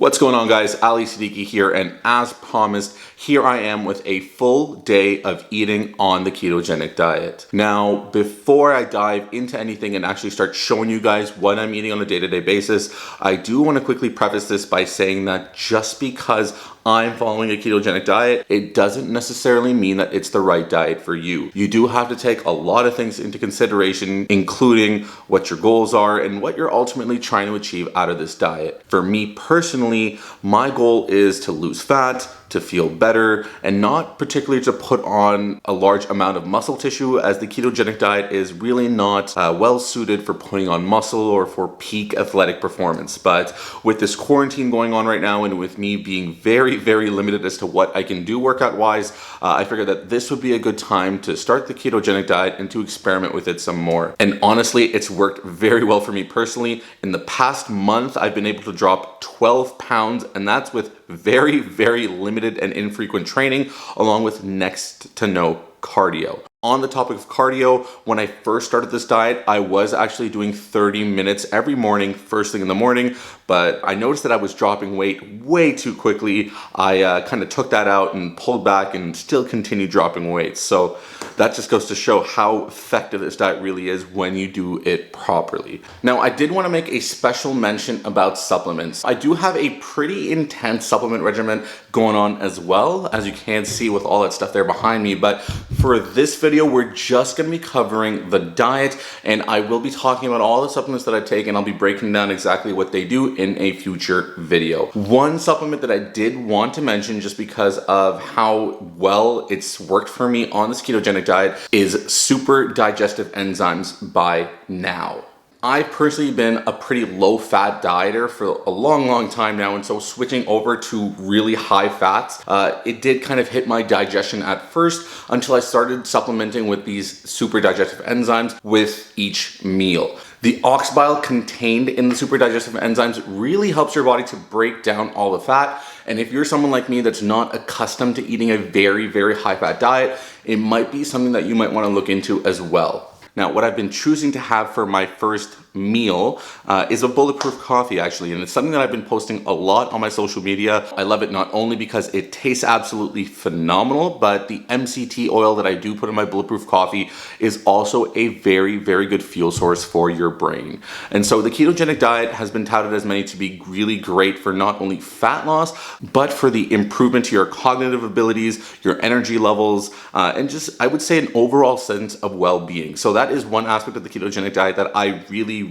What's going on, guys? Ali Siddiqui here, and as promised, here I am with a full day of eating on the ketogenic diet. Now, before I dive into anything and actually start showing you guys what I'm eating on a day-to-day basis, I do want to quickly preface this by saying that just because I'm following a ketogenic diet, it doesn't necessarily mean that it's the right diet for you. You do have to take a lot of things into consideration, including what your goals are and what you're ultimately trying to achieve out of this diet. For me personally, my goal is to lose fat, to feel better, and not particularly to put on a large amount of muscle tissue, as the ketogenic diet is really not well suited for putting on muscle or for peak athletic performance. But with this quarantine going on right now, and with me being very limited as to what I can do workout wise, I figured that this would be a good time to start the ketogenic diet and to experiment with it some more. And honestly, it's worked very well for me personally. In the past month, I've been able to drop 12 pounds, and that's with very limited and infrequent training, along with next to no cardio. On the topic of cardio, when I first started this diet, I was actually doing 30 minutes every morning, first thing in the morning, but I noticed that I was dropping weight way too quickly. I kind of took that out and pulled back and still continued dropping weight. So that just goes to show how effective this diet really is when you do it properly. Now, I did want to make a special mention about supplements. I do have a pretty intense supplement regimen going on as well, as you can see with all that stuff there behind me. But for this video, we're just going to be covering the diet, and I will be talking about all the supplements that I take, and I'll be breaking down exactly what they do in a future video. One supplement that I did want to mention, just because of how well it's worked for me on this ketogenic diet, is super digestive enzymes by Now. I've personally been a pretty low-fat dieter for a long time now, and so switching over to really high fats, it did kind of hit my digestion at first until I started supplementing with these super digestive enzymes with each meal. The ox bile contained in the super digestive enzymes really helps your body to break down all the fat, and if you're someone like me that's not accustomed to eating a very high-fat diet, it might be something that you might want to look into as well. Now, what I've been choosing to have for my first meal is a bulletproof coffee, actually, and it's something that I've been posting a lot on my social media. I love it not only because it tastes absolutely phenomenal, but the MCT oil that I do put in my bulletproof coffee is also a very good fuel source for your brain. And so the ketogenic diet has been touted as many to be really great for not only fat loss, but for the improvement to your cognitive abilities, your energy levels, and just, I would say, an overall sense of well-being. So that is one aspect of the ketogenic diet that I really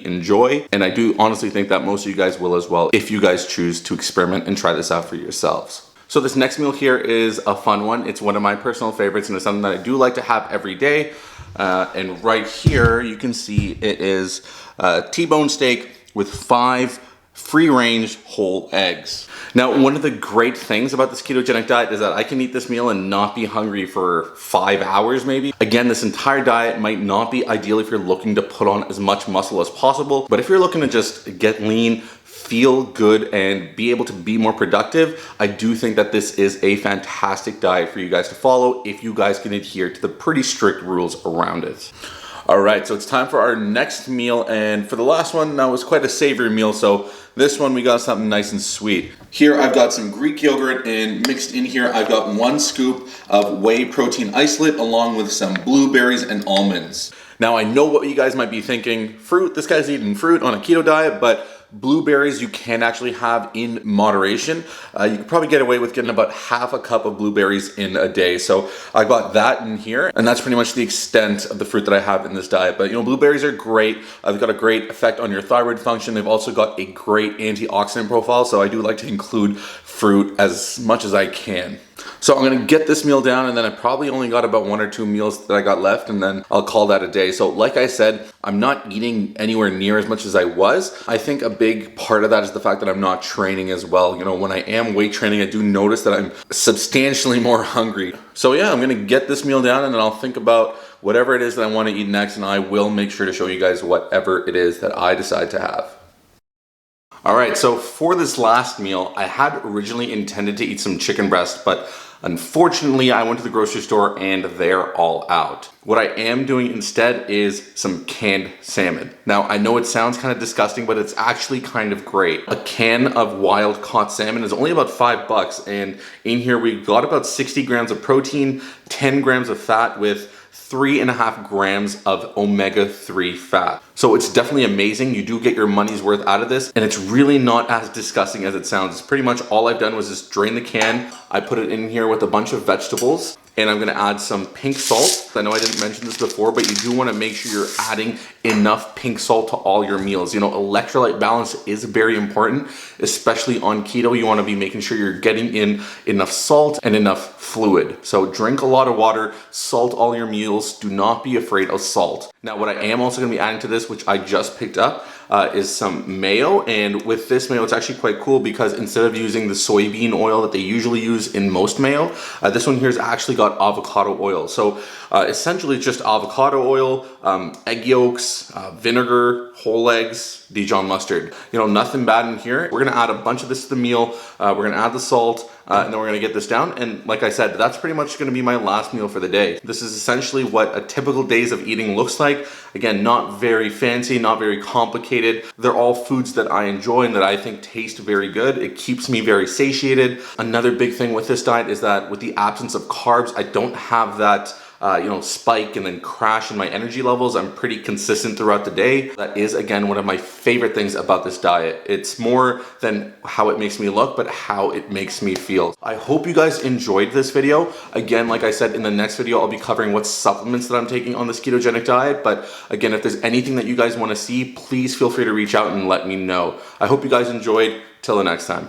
enjoy, and I do honestly think that most of you guys will as well if you guys choose to experiment and try this out for yourselves. So this next meal here is a fun one. It's one of my personal favorites, and it's something that I do like to have every day. And right here you can see it is T-bone steak with 5 free-range whole eggs. Now, one of the great things about this ketogenic diet is that I can eat this meal and not be hungry for 5 hours maybe. Again, this entire diet might not be ideal if you're looking to put on as much muscle as possible, but if you're looking to just get lean, feel good, and be able to be more productive, I do think that this is a fantastic diet for you guys to follow if you guys can adhere to the pretty strict rules around it. All right, so it's time for our next meal, and for the last one, that was quite a savory meal, so this one we got something nice and sweet. Here I've got some Greek yogurt, and mixed in here I've got 1 scoop of whey protein isolate along with some blueberries and almonds. Now, I know what you guys might be thinking, fruit, this guy's eating fruit on a keto diet, but blueberries you can actually have in moderation. You could probably get away with getting about half a cup of blueberries in a day. So I got that in here, and that's pretty much the extent of the fruit that I have in this diet. But you know, blueberries are great. They've got a great effect on your thyroid function. They've also got a great antioxidant profile. So I do like to include fruit as much as I can. So I'm gonna get this meal down, and then I probably only got about 1 or 2 meals that I got left, and then I'll call that a day. So like I said, I'm not eating anywhere near as much as I was. I think a big part of that is the fact that I'm not training as well. You know, when I am weight training, I do notice that I'm substantially more hungry. So yeah, I'm gonna get this meal down, and then I'll think about whatever it is that I wanna eat next, and I will make sure to show you guys whatever it is that I decide to have. All right, so for this last meal, I had originally intended to eat some chicken breast, but Unfortunately, I went to the grocery store and they're all out. What I am doing instead is some canned salmon. Now, I know it sounds kind of disgusting, but it's actually kind of great. A can of wild caught salmon is only about $5, and in here we got about 60 grams of protein, 10 grams of fat with 3.5 grams of omega-3 fat. So it's definitely amazing. You do get your money's worth out of this, and it's really not as disgusting as it sounds. It's pretty much all I've done was just drain the can. I put it in here with a bunch of vegetables, and I'm gonna add some pink salt. I know I didn't mention this before, but you do wanna make sure you're adding enough pink salt to all your meals. You know, electrolyte balance is very important, especially on keto. You wanna be making sure you're getting in enough salt and enough fluid. So drink a lot of water, salt all your meals. Do not be afraid of salt. Now, what I am also gonna be adding to this, which I just picked up, is some mayo. And with this mayo, it's actually quite cool because instead of using the soybean oil that they usually use in most mayo, this one here has actually got avocado oil. So essentially it's just avocado oil, egg yolks, vinegar, whole eggs, Dijon mustard. You know, nothing bad in here. We're gonna add a bunch of this to the meal. We're gonna add the salt, and then we're gonna get this down. And like I said, that's pretty much gonna be my last meal for the day. This is essentially what a typical days of eating looks like. Again, not very fancy, not very complicated. They're all foods that I enjoy and that I think taste very good. It keeps me very satiated. Another big thing with this diet is that with the absence of carbs, I don't have that spike and then crash in my energy levels. I'm pretty consistent throughout the day. That is, again, one of my favorite things about this diet. It's more than how it makes me look, but how it makes me feel. I hope you guys enjoyed this video. Again, like I said, in the next video, I'll be covering what supplements that I'm taking on this ketogenic diet. But again, if there's anything that you guys want to see, please feel free to reach out and let me know. I hope you guys enjoyed. Till the next time.